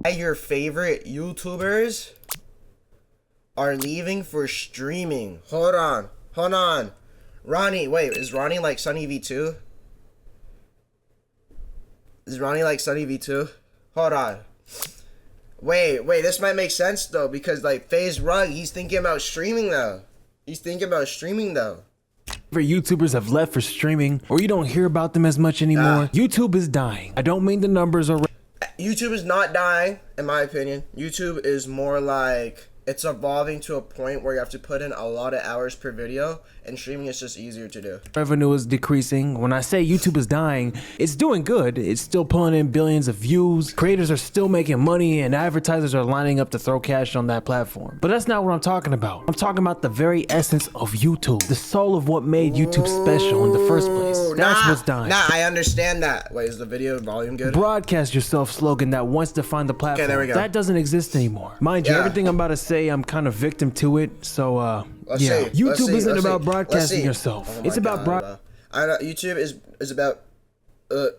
Your favorite YouTubers are leaving for streaming. Hold on. Ronnie, wait, is Ronnie like Sunny V2? Is Ronnie like Sunny V2? Hold on. Wait, this might make sense though, because like FaZe Rug, he's thinking about streaming though. YouTubers have left for streaming, or you don't hear about them as much anymore. YouTube is dying. I don't mean the numbers are. YouTube is not dying, in my opinion. YouTube is more like, it's evolving to a point where you have to put in a lot of hours per video, and streaming is just easier to do. Revenue is decreasing. When I say YouTube is dying, it's doing good. It's still pulling in billions of views. Creators are still making money, and advertisers are lining up to throw cash on that platform. But that's not what I'm talking about. I'm talking about the very essence of YouTube, the soul of what made YouTube special in the first place. That's what's dying. I understand that. Wait, is the video volume good? Broadcast yourself slogan that once defined the platform. Okay, there we go. That doesn't exist anymore. Mind you, everything I'm about to say, I'm kind of victim to it. So, YouTube isn't about broadcasting yourself. It's about YouTube is about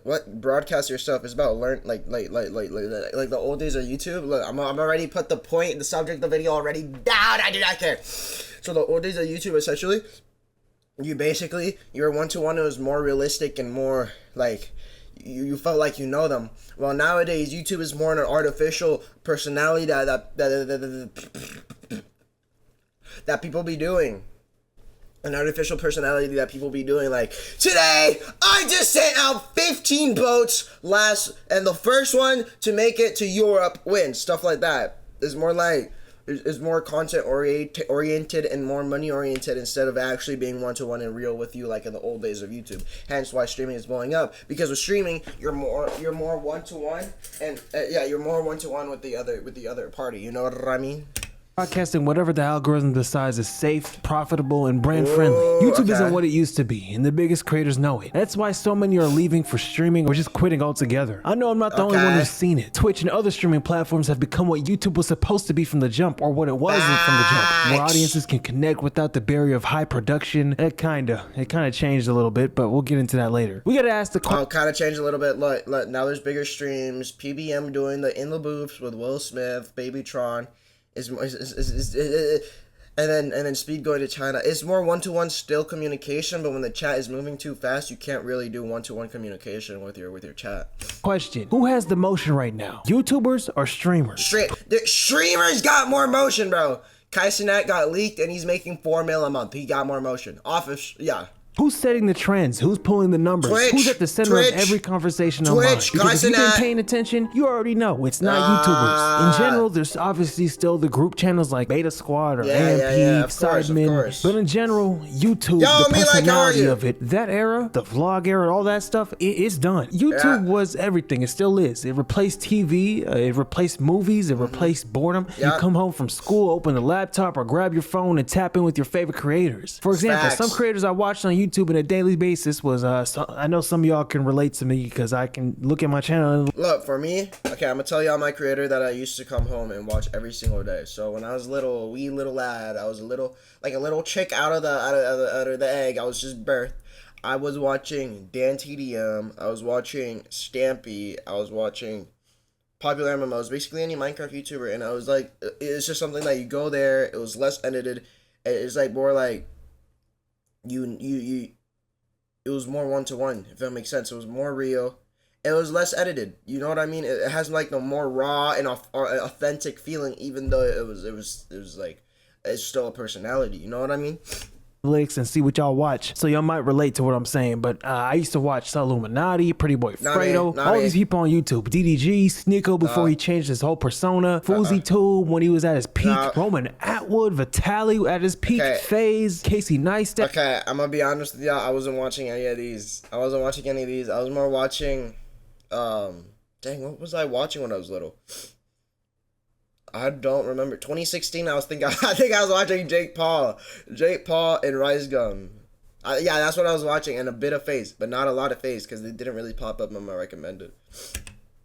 what broadcast yourself is about like the old days of YouTube. Look, I'm already put the point, the subject of the video already down. I do not care. So the old days of YouTube, essentially, your one-to-one was more realistic and more like you felt like you know them. Well, nowadays YouTube is more an artificial personality that people be doing. An artificial personality that people be doing. Like, today I just sent out 15 boats and the first one to make it to Europe wins. Stuff like that. It's more like, is more content oriented and more money oriented, instead of actually being one-to-one and real with you like in the old days of YouTube. Hence why streaming is blowing up, because with streaming you're more one-to-one, and you're more one-to-one with the other party. You know what I mean? Broadcasting whatever the algorithm decides is safe, profitable, and brand friendly. YouTube isn't what it used to be, and the biggest creators know it. That's why so many are leaving for streaming or just quitting altogether. I know I'm not the only one who's seen it. Twitch and other streaming platforms have become what YouTube was supposed to be from the jump, or what it wasn't from the jump. Where audiences can connect without the barrier of high production. It kinda changed a little bit, but we'll get into that later. We gotta ask the question. Kind of changed a little bit. Look, now there's bigger streams. PBM doing the In the Booths with Will Smith, Babytron. And then Speed going to China. It's more one-to-one still communication, but when the chat is moving too fast, you can't really do one-to-one communication with your chat. Question: who has the motion right now? YouTubers or streamers? The streamers got more motion, bro. Kai Cenat got leaked and he's making $4 million a month. He got more motion. Who's setting the trends? Who's pulling the numbers? Who's at the center of every conversation online? Because if you've been paying attention, you already know it's not YouTubers. In general, there's obviously still the group channels like Beta Squad or AMP, Sidemen. But in general, YouTube, the personality of it, that era, the vlog era, all that stuff, it's done. YouTube was everything. It still is. It replaced TV. It replaced movies. It replaced boredom. You come home from school, open the laptop, or grab your phone and tap in with your favorite creators. For example, some creators I watched on YouTube on a daily basis was I know some of y'all can relate to me because I can look at my channel and look. For me, okay, I'm gonna tell y'all my creator that I used to come home and watch every single day. So when I was a wee little lad, I was a little chick out of the egg. I was just birthed. I was watching Dan TDM, I was watching Stampy, I was watching Popular MMOs, basically any Minecraft YouTuber, and I was like, it's just something that you go there, it was less edited, it's like more like it was more one-to-one, if that makes sense. It was more real. It was less edited. You know what I mean? It has like the more raw and authentic feeling, even though it was like, it's still a personality. You know what I mean? And see what y'all watch, so y'all might relate to what I'm saying. But I used to watch Illuminati, Pretty Boy Fredo, all these people on YouTube, DDG, Sneeko before he changed his whole persona, FoozyTube when he was at his peak, Roman Atwood, Vitaly at his peak, FaZe, Casey Neistat. Okay, I'm gonna be honest with y'all, I wasn't watching any of these. I was more watching, what was I watching when I was little? I don't remember. 2016, I think I was watching Jake Paul and Rice Gum. That's what I was watching, and a bit of FaZe, but not a lot of FaZe because they didn't really pop up on my recommended.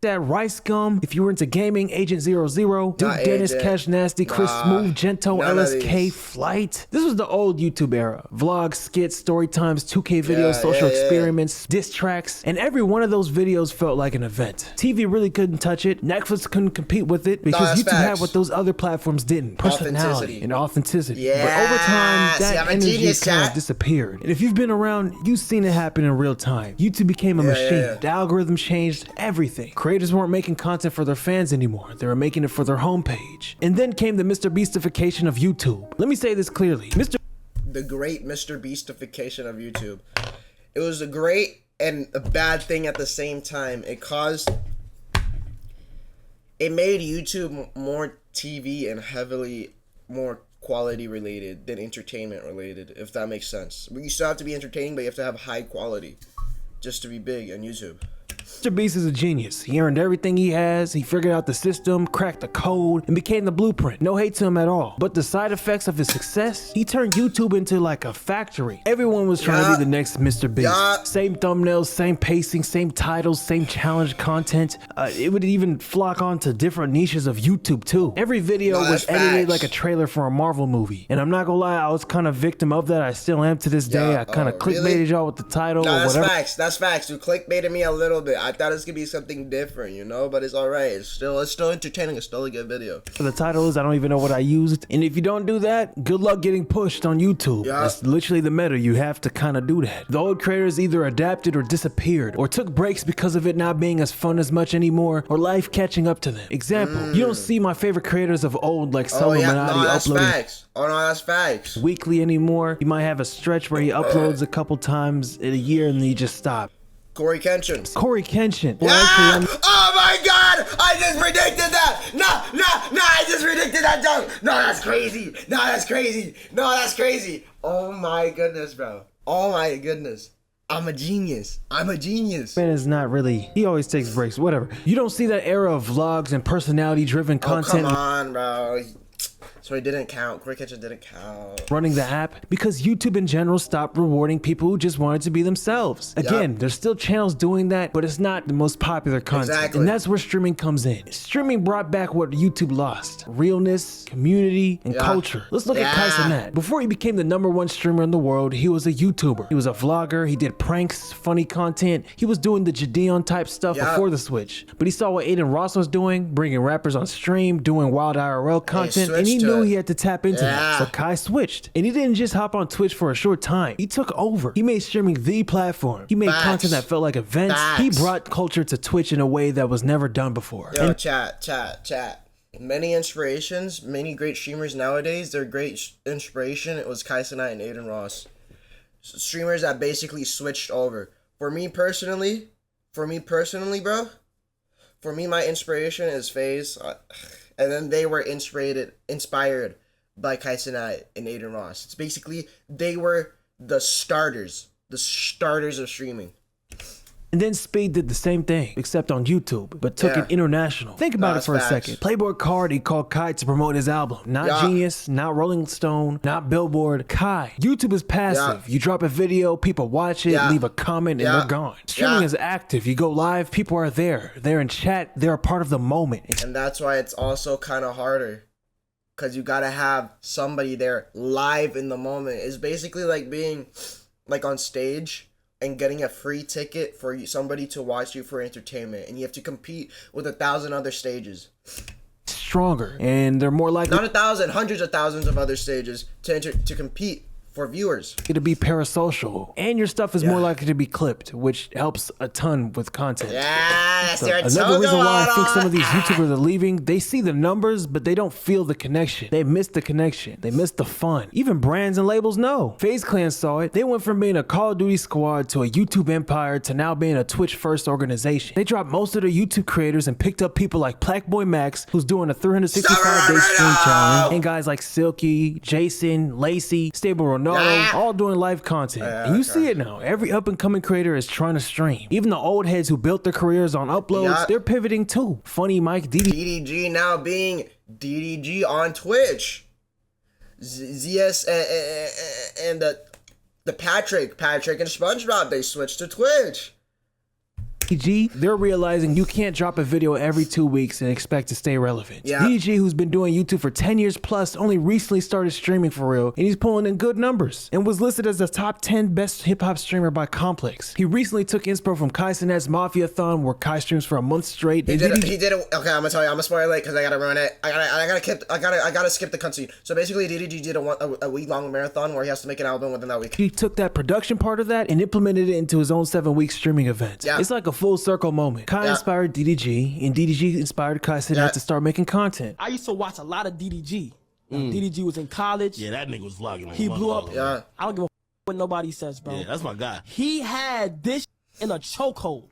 that, Rice Gum. If you were into gaming, Agent 00, Duke Dennis, Agent. Cash Nasty, Chris Smooth, Gento, none of LSK, these. Flight. This was the old YouTube era. Vlogs, skits, story times, 2K videos, social experiments, diss tracks, and every one of those videos felt like an event. TV really couldn't touch it. Netflix couldn't compete with it because YouTube had what those other platforms didn't: personality and authenticity. Yeah. But over time, that energy genius, kind of disappeared. And if you've been around, you've seen it happen in real time. YouTube became a machine. The algorithm changed everything. Creators weren't making content for their fans anymore. They were making it for their homepage. And then came the Mr. Beastification of YouTube. Let me say this clearly. The great Mr. Beastification of YouTube. It was a great and a bad thing at the same time. It made YouTube more TV and heavily more quality related than entertainment related, if that makes sense. You still have to be entertaining, but you have to have high quality just to be big on YouTube. Mr. Beast is a genius. He earned everything he has. He figured out the system, cracked the code, and became the blueprint. No hate to him at all. But the side effects of his success, he turned YouTube into like a factory. Everyone was trying to be the next Mr. Beast. Same thumbnails, same pacing, same titles, same challenge content. It would even flock onto different niches of YouTube too. Every video was edited like a trailer for a Marvel movie. And I'm not gonna lie, I was kind of victim of that. I still am to this day. I kind of clickbaited y'all with the title or whatever. That's facts. You clickbaited me a little bit. I thought it was gonna be something different, you know, but it's alright. It's still entertaining. It's still a good video. The title is, I don't even know what I used. And if you don't do that, good luck getting pushed on YouTube. That's literally the meta. You have to kind of do that. The old creators either adapted or disappeared, or took breaks because of it not being as fun as much anymore, or life catching up to them. Example, you don't see my favorite creators of old like Solo Minotti uploading that's facts. weekly anymore. You might have a stretch where he uploads a couple times in a year and then you just stop. Corey Kenshin. Well, actually, oh my god! I just predicted that! No, I just predicted that joke! No, that's crazy! Oh my goodness, bro. Oh my goodness. I'm a genius. Man is not really. He always takes breaks, whatever. You don't see that era of vlogs and personality-driven content. Oh, come on, bro. So it didn't count. Corey Kenshin didn't count. Running the app because YouTube in general stopped rewarding people who just wanted to be themselves. Again, there's still channels doing that, but it's not the most popular content. And that's where streaming comes in. Streaming brought back what YouTube lost: realness, community, and culture. Let's look at Kai Cenat. Before he became the #1 streamer in the world, he was a YouTuber. He was a vlogger. He did pranks, funny content. He was doing the Jadeon type stuff before the switch. But he saw what Aiden Ross was doing, bringing rappers on stream, doing wild IRL content, and he knew he had to tap into that. So Kai switched. And he didn't just hop on Twitch for a short time. He took over. He made streaming the platform. He made content that felt like events. He brought culture to Twitch in a way that was never done before. Yo, chat. Many inspirations, many great streamers nowadays, their great inspiration, it was Kai Cenat and Aiden Ross. Streamers that basically switched over. For me personally, bro, my inspiration is FaZe. And then they were inspired by Kai Cenat and Aiden Ross. It's basically, they were the starters of streaming. And then Speed did the same thing, except on YouTube, but took it international. Think about it for a second. Playboy Cardi called Kai to promote his album. Not Genius, not Rolling Stone, not Billboard. Kai. YouTube is passive. You drop a video, people watch it, leave a comment, and they're gone. Streaming is active. You go live, people are there. They're in chat, they're a part of the moment. And that's why it's also kind of harder, because you gotta have somebody there live in the moment. It's basically like being like on stage and getting a free ticket for somebody to watch you for entertainment, and you have to compete with 1,000 other stages. Stronger, and they're more likely, not 1,000, hundreds of thousands of other stages to compete for viewers. To be parasocial, and your stuff is more likely to be clipped, which helps a ton with content. Another reason why I think some of these YouTubers are leaving, they see the numbers, but they don't feel the connection. They miss the connection. They miss the fun. Even brands and labels know. FaZe Clan saw it. They went from being a Call of Duty squad to a YouTube empire to now being a Twitch first organization. They dropped most of their YouTube creators and picked up people like Blackboy Max, who's doing a 365-day stream challenge, and guys like Silky, Jason, Lacey, Stable Ronaldo, all doing live content. And you see it now. Every up-and-coming creator is trying to stream. Even the old heads who built their careers on uploads, they're pivoting too. Funny Mike, DDG now being DDG on Twitch. ZS and the Patrick and SpongeBob, they switched to Twitch. DDG, they're realizing you can't drop a video every 2 weeks and expect to stay relevant. Yeah. DDG, who's been doing YouTube for 10 years plus, only recently started streaming for real, and he's pulling in good numbers, and was listed as the top 10 best hip-hop streamer by Complex. He recently took inspo from Kai Cenat's Mafia-thon, where Kai streams for a month straight. He did it. Okay, I'm gonna tell you. I'm gonna spoil it because I gotta run it. I gotta skip the cutscene. So basically, DDG did a week-long marathon where he has to make an album within that week. He took that production part of that and implemented it into his own 7-week streaming event. Yeah. It's like a full circle moment. Kai inspired DDG, and DDG inspired Kai Cenat to start making content. I used to watch a lot of DDG. DDG was in college. Yeah, that nigga was vlogging. He blew up. Yeah. I don't give a what nobody says, bro. Yeah, that's my guy. He had this in a chokehold.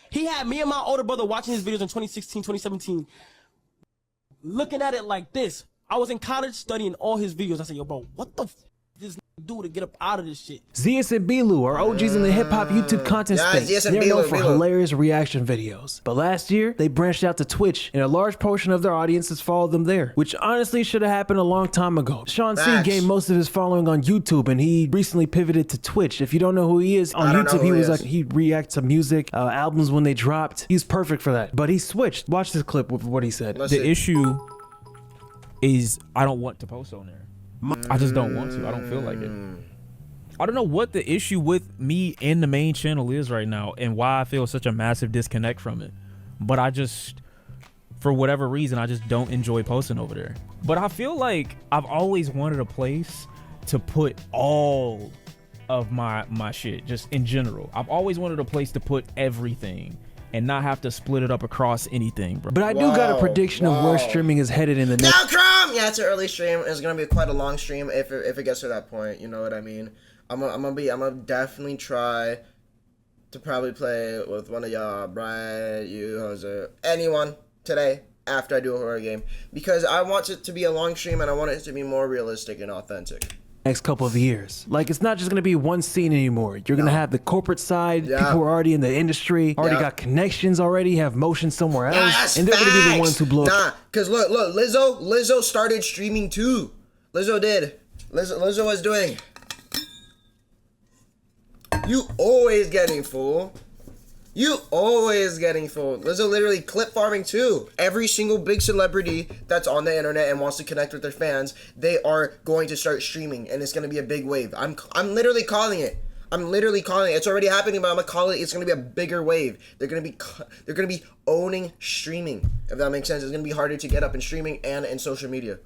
He had me and my older brother watching his videos in 2016, 2017, looking at it like this. I was in college studying all his videos. I said, yo, bro, what the f this do to get up out of this shit? Zeus and Bilu are OGs in the hip-hop YouTube content space. They're known for hilarious reaction videos. But last year, they branched out to Twitch, and a large portion of their audiences followed them there, which honestly should have happened a long time ago. Sean C gained most of his following on YouTube, and he recently pivoted to Twitch. If you don't know who he is, on YouTube, he reacts to music, albums when they dropped. He's perfect for that. But he switched. Watch this clip with what he said. The issue is I don't want to post on there. I just don't want to. I don't feel like it. I don't know what the issue with me and the main channel is right now and why I feel such a massive disconnect from it. But I just, for whatever reason, I just don't enjoy posting over there. But I feel like I've always wanted a place to put all of my shit, just in general. I've always wanted a place to put everything and not have to split it up across anything, bro. But I do got a prediction of where streaming is headed in the next... Now, Chrome! Yeah, it's an early stream. It's gonna be quite a long stream if it gets to that point. You know what I mean? I'm gonna definitely try to probably play with one of y'all, Brian, you, Jose, anyone today after I do a horror game, because I want it to be a long stream and I want it to be more realistic and authentic. Next couple of years. Like, it's not just gonna be one scene anymore. You're gonna have the corporate side, people who are already in the industry, already got connections already, have motion somewhere else, and they're gonna be the ones who blow up. Cause look, Lizzo started streaming too. Lizzo did. Lizzo was doing. You always getting fool. You always getting fooled. Lizzo literally clip farming too. Every single big celebrity that's on the internet and wants to connect with their fans, they are going to start streaming, and it's going to be a big wave. I'm literally calling it. I'm literally calling it. It's already happening, but I'm gonna call it. It's gonna be a bigger wave. They're gonna be owning streaming. If that makes sense, it's gonna be harder to get up in streaming and in social media.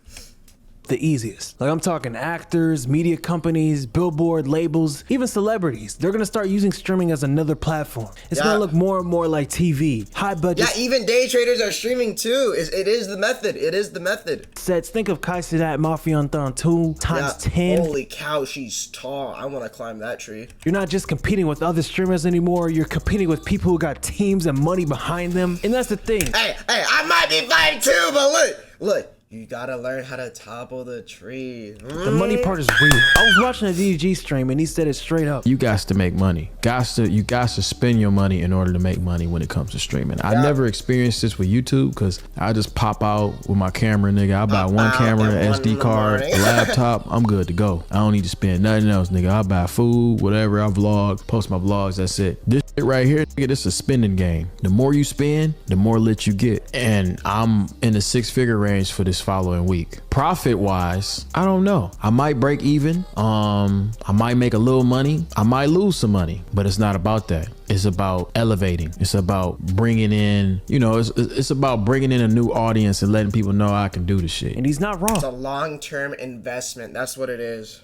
The easiest. Like, I'm talking actors, media companies, billboard, labels, even celebrities. They're gonna start using streaming as another platform. It's gonna look more and more like TV. High budget. Yeah, even day traders are streaming too. It is the method. It is the method. Sets. Think of Kai Cenat Mafia-thon 2 times 10. Holy cow, she's tall. I wanna climb that tree. You're not just competing with other streamers anymore. You're competing with people who got teams and money behind them. And that's the thing. Hey, I might be fighting too, but look. You gotta learn how to topple the tree. The money part is real. I was watching a DDG stream and he said it straight up. You got to make money. You got to spend your money in order to make money when it comes to streaming. I never experienced this with YouTube because I just pop out with my camera, nigga. I buy one camera, SD card, a laptop. I'm good to go. I don't need to spend nothing else, nigga. I buy food, whatever. I vlog, post my vlogs. That's it. This shit right here, nigga, this is a spending game. The more you spend, the more lit you get. And I'm in the 6-figure range for this following week. Profit wise, I don't know. I might break even. I might make a little money. I might lose some money, but it's not about that. It's about elevating. It's about bringing in, you know, it's about bringing in a new audience and letting people know I can do the shit. And he's not wrong. It's a long-term investment. That's what it is.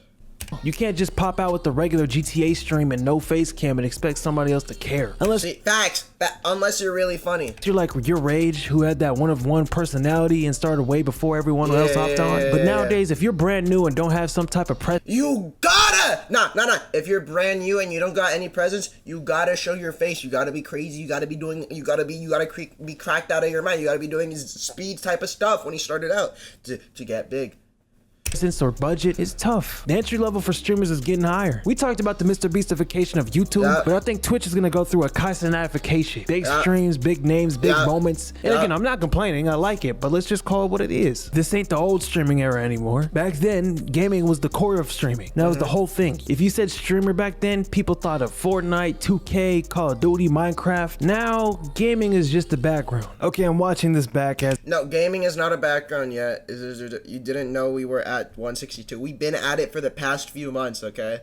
You can't just pop out with the regular GTA stream and no face cam and expect somebody else to care. Facts. Unless you're really funny. You're like your Rage, who had that one-of-one personality and started way before everyone else hopped on. But nowadays, if you're brand new and don't have some type of presence, you gotta nah. If you're brand new and you don't got any presence, you gotta show your face. You gotta be crazy. You gotta be doing. You gotta be cracked out of your mind. You gotta be doing speed type of stuff when he started out to get big. since or budget is tough. The entry level for streamers is getting higher. We talked about the Mr. Beastification of YouTube, but I think Twitch is gonna go through a Kaisenification. Big streams, big names, big moments. And again, I'm not complaining, I like it, but let's just call it what it is. This ain't the old streaming era anymore. Back then, gaming was the core of streaming. That was the whole thing. If you said streamer back then, people thought of Fortnite, 2K, Call of Duty, Minecraft. Now, gaming is just the background. Okay, I'm watching this back as— No, gaming is not a background yet. You didn't know we were at 162. We've been at it for the past few months, okay?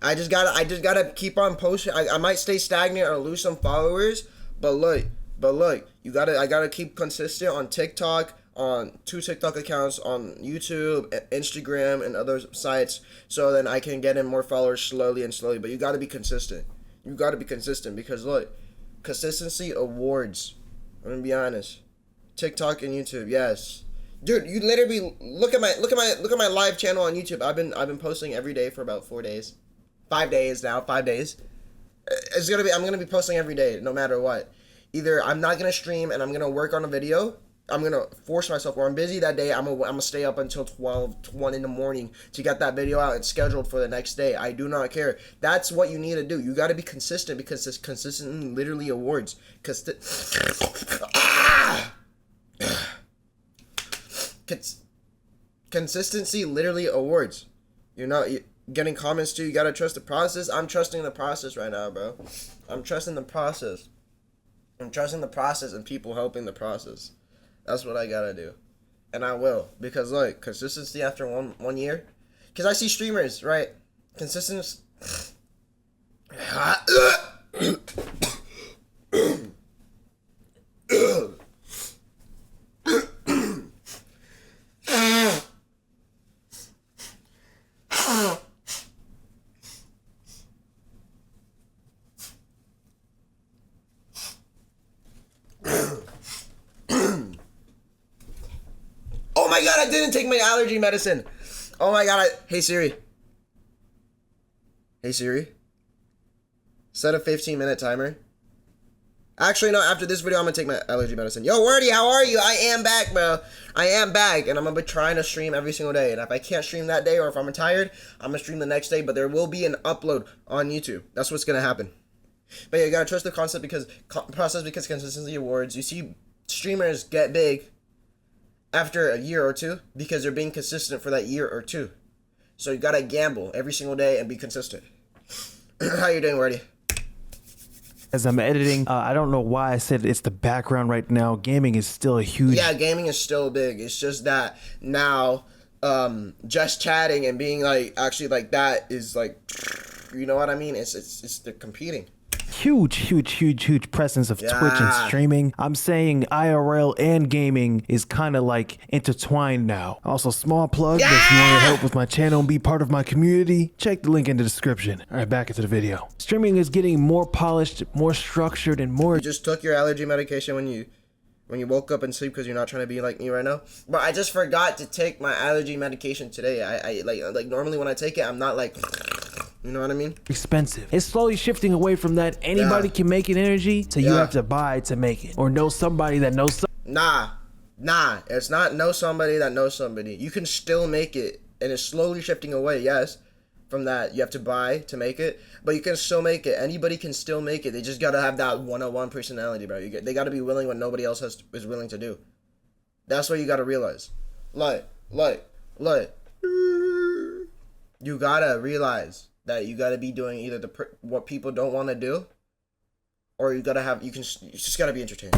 I just gotta keep on posting. I might stay stagnant or lose some followers, but look, I gotta keep consistent on TikTok, on 2 TikTok accounts, on YouTube, Instagram, and other sites, so then I can get in more followers slowly. But you gotta be consistent. You gotta be consistent because look, consistency awards. I'm gonna be honest. TikTok and YouTube, yes. Dude, you literally look at my live channel on YouTube. I've been posting every day for about 4 days. 5 days now, 5 days. I'm gonna be posting every day, no matter what. Either I'm not gonna stream and I'm gonna work on a video. I'm gonna force myself, or I'm busy that day. I'm gonna stay up until 1 in the morning to get that video out and scheduled for the next day. I do not care. That's what you need to do. You got to be consistent because this consistent literally awards. Consistency literally awards. You're not getting comments too. You gotta trust the process. I'm trusting the process right now, bro. I'm trusting the process. I'm trusting the process and people helping the process. That's what I gotta do, and I will, because look, consistency after one year. Because I see streamers, right? Consistency. Oh my god, I didn't take my allergy medicine. Oh my god, hey Siri. Hey Siri. Set a 15-minute timer. Actually, no, after this video, I'm gonna take my allergy medicine. Yo, Wordy, how are you? I am back, bro. I am back, and I'm gonna be trying to stream every single day. And if I can't stream that day, or if I'm tired, I'm gonna stream the next day, but there will be an upload on YouTube. That's what's gonna happen. But yeah, you gotta trust the process because consistency awards. You see streamers get big after a year or two because they're being consistent for that year or two. So you gotta gamble every single day and be consistent. How you doing, Wordy? As I'm editing, I don't know why I said it's the background right now. Gaming is still a huge— Yeah, gaming is still big. It's just that now, just chatting and being like, actually like that is like, you know what I mean? It's the competing. Huge presence of Twitch and streaming. I'm saying IRL and gaming is kind of like intertwined now. Also, small plug, if you want to help with my channel and be part of my community, check the link in the description. All right, back into the video. Streaming is getting more polished, more structured, and more— You just took your allergy medication when you woke up and sleep because you're not trying to be like me right now. But I just forgot to take my allergy medication today. I like normally when I take it, I'm not like, you know what I mean? Expensive. It's slowly shifting away from that anybody can make it energy to you have to buy to make it, or know somebody that knows Nah, it's not know somebody that knows somebody. You can still make it, and it's slowly shifting away, yes, from that. You have to buy to make it, but you can still make it. Anybody can still make it. They just gotta have that 101 personality, bro. They gotta be willing when nobody else is willing to do. That's what you gotta realize. Like. You gotta realize that you gotta be doing either what people don't want to do, or you just gotta be entertained.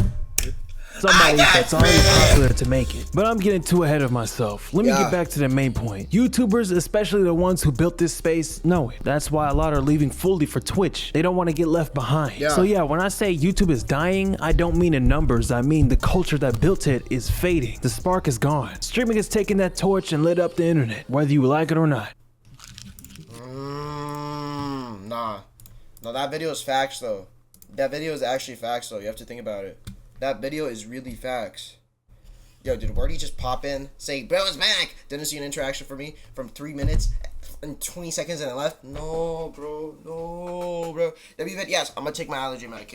somebody that's already popular to make it. But I'm getting too ahead of myself. Let me get back to the main point. YouTubers, especially the ones who built this space, know it. That's why a lot are leaving fully for Twitch. They don't want to get left behind. So yeah, when I say YouTube is dying, I don't mean in numbers. I mean the culture that built it is fading. The spark is gone. Streaming has taken that torch and lit up the internet, whether you like it or not. No, that video is facts though. That video is actually facts though. You have to think about it. That video is really facts. Yo, did Wordy just pop in, say, bro, it's back? Didn't see an interaction for me from 3 minutes and 20 seconds and it left? No, bro. Yes, I'm gonna take my allergy medication.